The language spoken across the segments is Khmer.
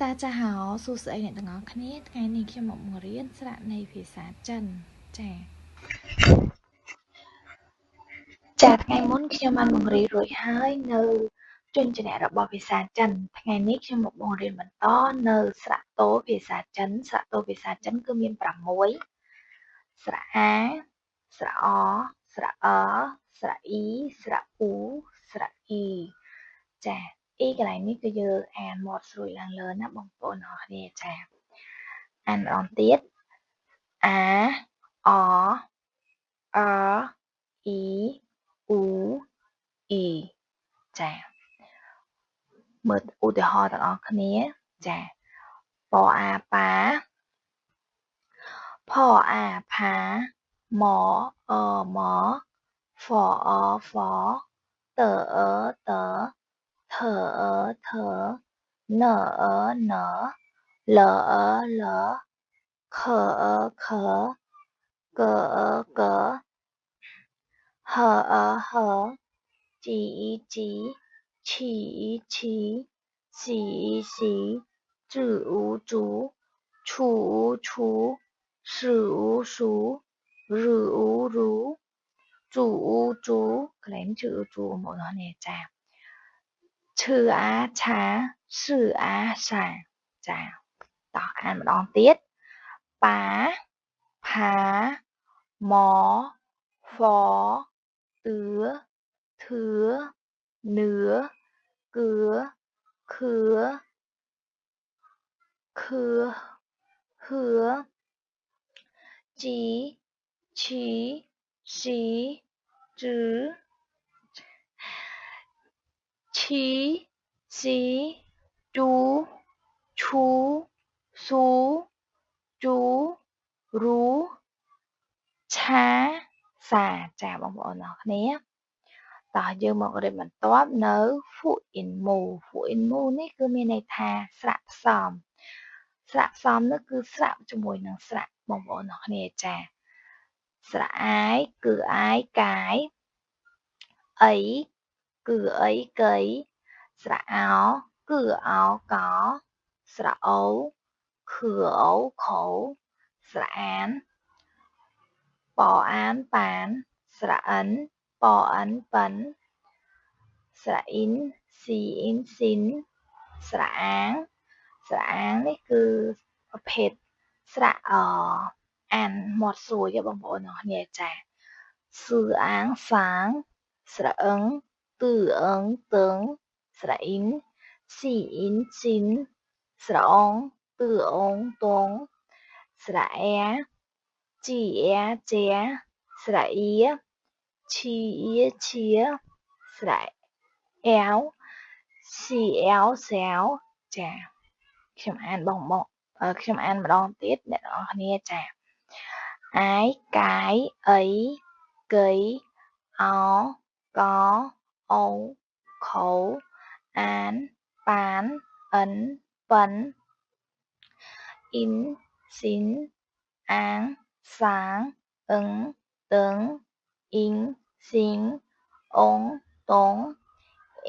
តាចាហៅសួស្តីអ្នកទាំងអស់គ្នាថ្ងៃនេះខ្ញុំមកបង្រៀនស្រៈនៃភាសាចិនចាថ្ងៃមុនខ្ញុំបានបង្រៀនរួចហើយនៅជញ្ជាក់របស់ភាសាចិនថ្ងៃនេះខ្ញុំមកបង្រៀនបន្តនៅស្រៈតូភាសាចិនស្រៈតូភាសាចិនគឺមាន6ស្រៈអាស្រៈអស្រៈអស្រៈអ៊ីស្រៈអ៊ូស្រៈអ៊ីចាអ៊ីកន្លែងនេះគឺយើងអានមាត់ស្រួយឡើងលើណាបងប្អូនអរគ្នាចាអានម្ដងទៀតអាអអ៊ីអ៊ូអ៊ីចាមើលឧទាហរណ៍ទាំងអស់គ្នាចាប៉អាប៉ាផអាផាម៉អម៉ហ្វអហ្វតតថថណណលលខខកកហហជីជី起起洗洗煮煮出出数数如如煮煮កន្លែងជឺជូមកដល់នេះចាឈឺអាឆាឈឺអាសាចាតោះអានម្ដងទៀតប៉ាផាម៉ហ្វទឺធឺនឿគឺខឺខឺហឺជីឈីស៊ីជឺឈីស៊ីជូឈូស៊ូជូរូឆាសាចាបងប្អូនអរគ្នាតោះយើងមករៀនបន្ទាប់នៅ Phu In Mu នេះគឺមានន័យថាស្រៈផ្សំនោះគឺស្រៈជាមួយនឹងស្រៈបងប្អូនអរគ្នាចាស្រៈអាយគឺអាយកាយអីគឺអីកៃស្រៈអោគឺអោកោស្រៈអូគឺអូខោស្រៈអានប៉អានប៉ានស្រៈអិនប៉អិនប៉ិនស្រៈអ៊ីនស៊ីអ៊ីនស៊ីនស្រៈអាងនេះគឺប្រភេទស្រៈអានមាត់ស្រួយបងប្អូនអរគ្នាចាសឺអាងសាងស្រៈអឹងទឺអឹងតឹងស្រៈអ៊ីនស៊ីអ៊ីនស៊ីនស្រៈអងទឺអងតងស្រៈអែជីអែជាស្រៈអ៊ីឈីអ៊ីឈៀស្រៈអែវស៊ីអែវសាវចាខ្ញុំអានខ្ញុំអានម្ដងទៀតអ្នកនរគ្នាចាអាយកាយអីកៃអោកោអូខោអានប៉ានអិនប៉ិនអ៊ីនស៊ីនអាងសាងអឹងតឹងអ៊ីងស៊ីងអងតង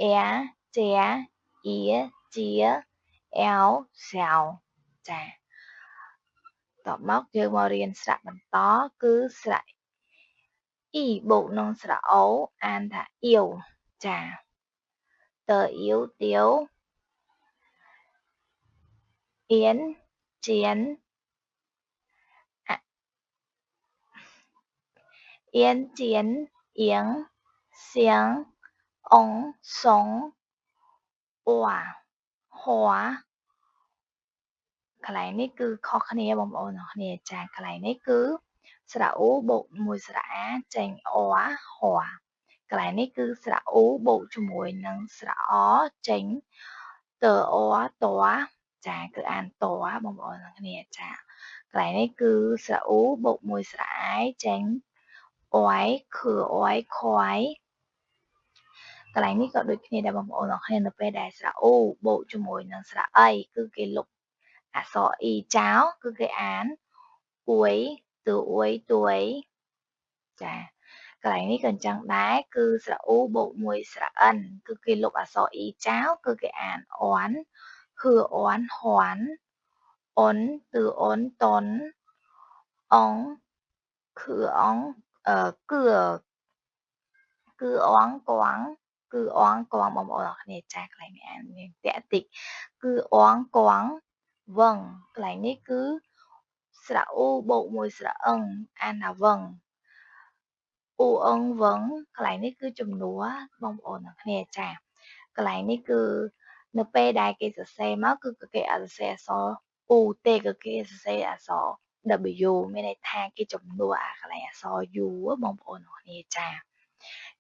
អែជាអ៊ីជាអែវសាវចាតបមកយើងមករៀនស្រៈបន្តគឺស្រៈអ៊ីបូកនឹងស្រៈអូអានថាអៀវចាតើអៀវទៀវអៀនជៀនអៀនជៀនអៀងសៀងអងសុងអ៊ាហួកន្លែងនេះគឺខុសគ្នាបងប្អូនអរគ្នាចាកន្លែងនេះគឺស្រៈអ៊ូបូកជាមួយស្រៈអាចេញអ៊ាហួកន្លែងនេះគឺស្រៈអ៊ូបូកជាមួយនឹងស្រៈអចេញតអ៊ាតចាគឺអានតបងប្អូនអរគ្នាចាកន្លែងនេះគឺស្រៈអ៊ូបូកមួយស្រៈអាយចេញអ៊យគឺអ៊យខយកន្លែងនេះក៏ដូចគ្នាដែរបងប្អូនអរគ្នានៅពេលដែលស្រៈអ៊ូបូកជាមួយនឹងស្រៈអីគឺគេលុបអក្សរអ៊ីចោលគឺគេអានអ៊ុយទៅអ៊ុយទួយចាកន្លែងនេះក៏អញ្ចឹងដែរគឺស្រៈអ៊ូបូកមួយស្រៈអិនគឺគេលុបអក្សរអ៊ីចោលគឺគេអានអន់ hừa oán hoán ốn từ ốn tốn óng khử óng cửa cứ oán quáng bông bông này cha cái này tẻ tịch cứ oán quáng vâng cái này cứ sra u bộ môi sra ân an là vâng u ân vâng cái này cứ chùm núa bông ổn này cha cái này cứ nó pe đai cái xe máu cứ cái xe so u t cái xe so w mấy này tha cái chùm núa cái này so u bông ổn này cha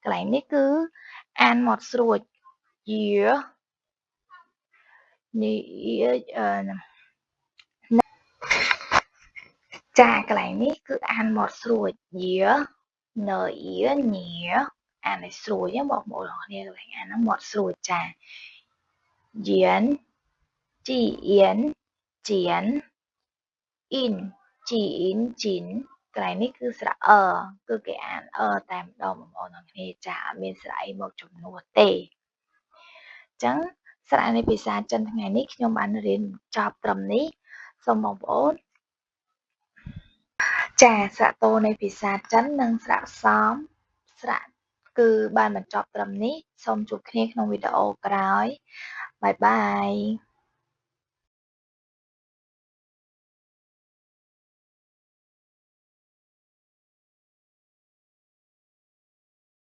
cái này cứ an một ruột dứa cha cái này cứ ăn một ruột dứa nở dứa nhía ăn này ruột nhé một này các bạn ăn nó một ruột cha diễn chỉ yến chiến in chỉ in chín cái này cứ sẽ cứ cái ăn tam đồng một này cha mình sẽ một chục nuột tê chẳng sẽ này bị xa chân ngày ní nhưng bạn đến chọc tầm ní xong một bốn trà sạ tô này bị xa chắn nâng sạ xóm sạ cứ ban mình chọc tầm ní xong chụp kia trong video ក្រោយ bye bye